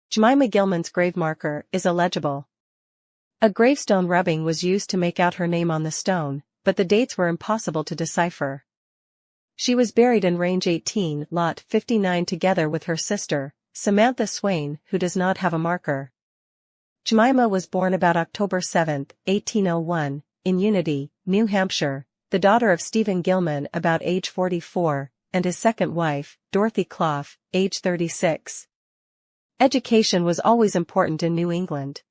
Jemima Gilman's grave marker is illegible. A gravestone rubbing was used to make out her name on the stone, but the dates were impossible to decipher. She was buried in Range 18, Lot 59 together with her sister, Samantha Swain, who does not have a marker. Jemima was born about October 7, 1801, in Unity, New Hampshire, the daughter of Stephen Gilman about age 44, and his second wife, Dorothy Clough, age 36. Education was always important in New England.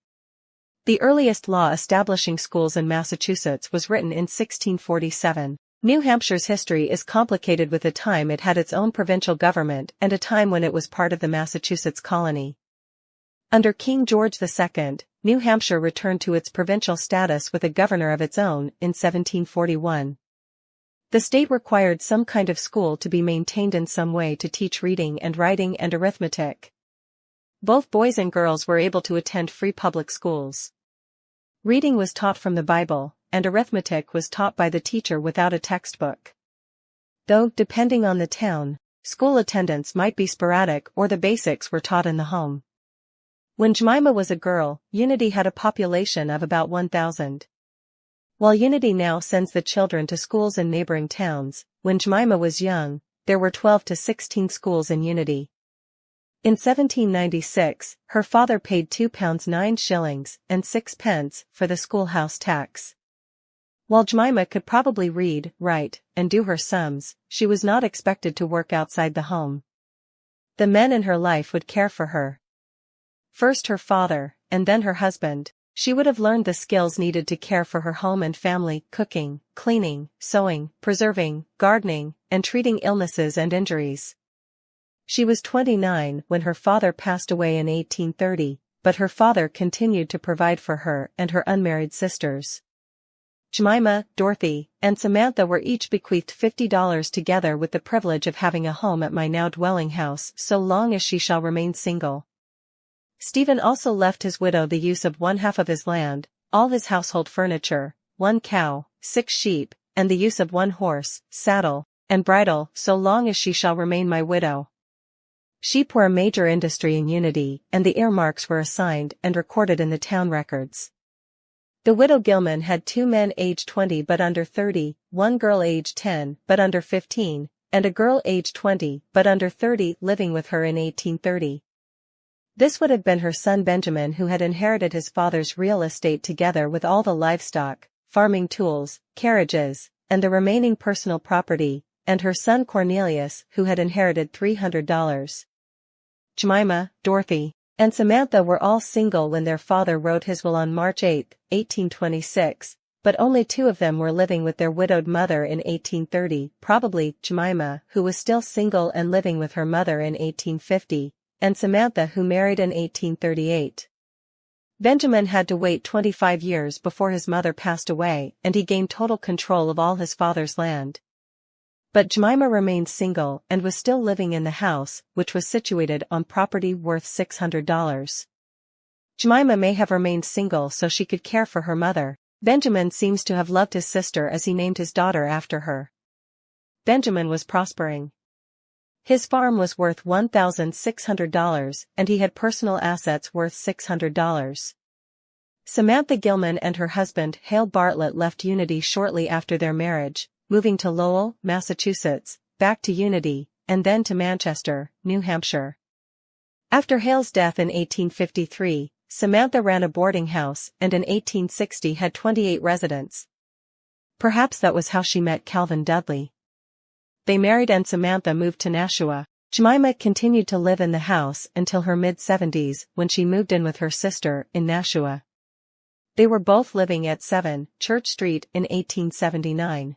The earliest law establishing schools in Massachusetts was written in 1647. New Hampshire's history is complicated with a time it had its own provincial government and a time when it was part of the Massachusetts colony. Under King George II, New Hampshire returned to its provincial status with a governor of its own in 1741. The state required some kind of school to be maintained in some way to teach reading and writing and arithmetic. Both boys and girls were able to attend free public schools. Reading was taught from the Bible, and arithmetic was taught by the teacher without a textbook. Though, depending on the town, school attendance might be sporadic or the basics were taught in the home. When Jemima was a girl, Unity had a population of about 1,000. While Unity now sends the children to schools in neighboring towns, when Jemima was young, there were 12 to 16 schools in Unity. In 1796, her father paid £2 9 shillings and 6 pence for the schoolhouse tax. While Jemima could probably read, write, and do her sums, she was not expected to work outside the home. The men in her life would care for her. First her father, and then her husband. She would have learned the skills needed to care for her home and family: cooking, cleaning, sewing, preserving, gardening, and treating illnesses and injuries. She was 29 when her father passed away in 1830, but her father continued to provide for her and her unmarried sisters. Jemima, Dorothy, and Samantha were each bequeathed $50 together with the privilege of having a home at my now dwelling house so long as she shall remain single. Stephen also left his widow the use of 1/2 of his land, all his household furniture, 1 cow, 6 sheep, and the use of 1 horse, saddle, and bridle so long as she shall remain my widow. Sheep were a major industry in Unity, and the earmarks were assigned and recorded in the town records. The widow Gilman had 2 men aged 20 but under 30, 1 girl aged 10 but under 15, and a girl aged 20 but under 30 living with her in 1830. This would have been her son Benjamin, who had inherited his father's real estate together with all the livestock, farming tools, carriages, and the remaining personal property, and her son Cornelius, who had inherited $300. Jemima, Dorothy, and Samantha were all single when their father wrote his will on March 8, 1826, but only 2 of them were living with their widowed mother in 1830, probably Jemima, who was still single and living with her mother in 1850, and Samantha, who married in 1838. Benjamin had to wait 25 years before his mother passed away, and he gained total control of all his father's land. But Jemima remained single and was still living in the house, which was situated on property worth $600. Jemima may have remained single so she could care for her mother. Benjamin seems to have loved his sister as he named his daughter after her. Benjamin was prospering. His farm was worth $1,600, and he had personal assets worth $600. Samantha Gilman and her husband Hale Bartlett left Unity shortly after their marriage, moving to Lowell, Massachusetts, back to Unity, and then to Manchester, New Hampshire. After Hale's death in 1853, Samantha ran a boarding house and in 1860 had 28 residents. Perhaps that was how she met Calvin Dudley. They married and Samantha moved to Nashua. Jemima continued to live in the house until her mid-70s when she moved in with her sister in Nashua. They were both living at 7 Church Street in 1879.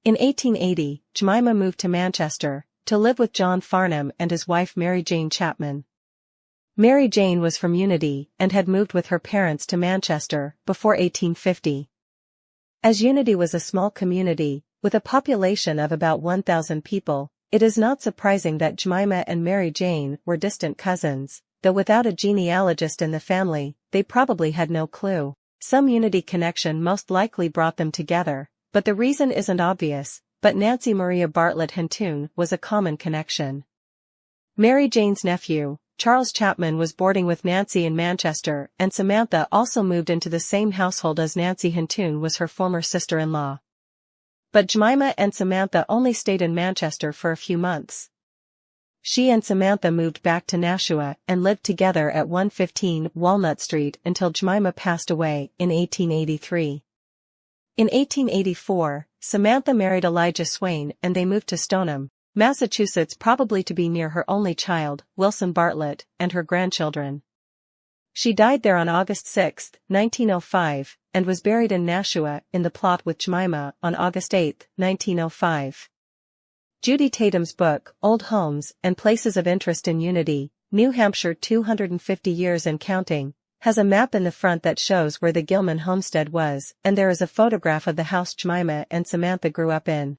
In 1880, Jemima moved to Manchester, to live with John Farnham and his wife Mary Jane Chapman. Mary Jane was from Unity and had moved with her parents to Manchester before 1850. As Unity was a small community, with a population of about 1,000 people, it is not surprising that Jemima and Mary Jane were distant cousins, though without a genealogist in the family, they probably had no clue. Some Unity connection most likely brought them together, but the reason isn't obvious, but Nancy Maria Bartlett Hentoun was a common connection. Mary Jane's nephew, Charles Chapman was boarding with Nancy in Manchester, and Samantha also moved into the same household as Nancy Hintoon was her former sister-in-law. But Jemima and Samantha only stayed in Manchester for a few months. She and Samantha moved back to Nashua and lived together at 115 Walnut Street until Jemima passed away in 1883. In 1884, Samantha married Elijah Swain and they moved to Stoneham, Massachusetts, probably to be near her only child, Wilson Bartlett, and her grandchildren. She died there on August 6, 1905, and was buried in Nashua in the plot with Jemima on August 8, 1905. Judy Tatum's book, Old Homes and Places of Interest in Unity, New Hampshire 250 Years and Counting, has a map in the front that shows where the Gilman homestead was, and there is a photograph of the house Jemima and Samantha grew up in.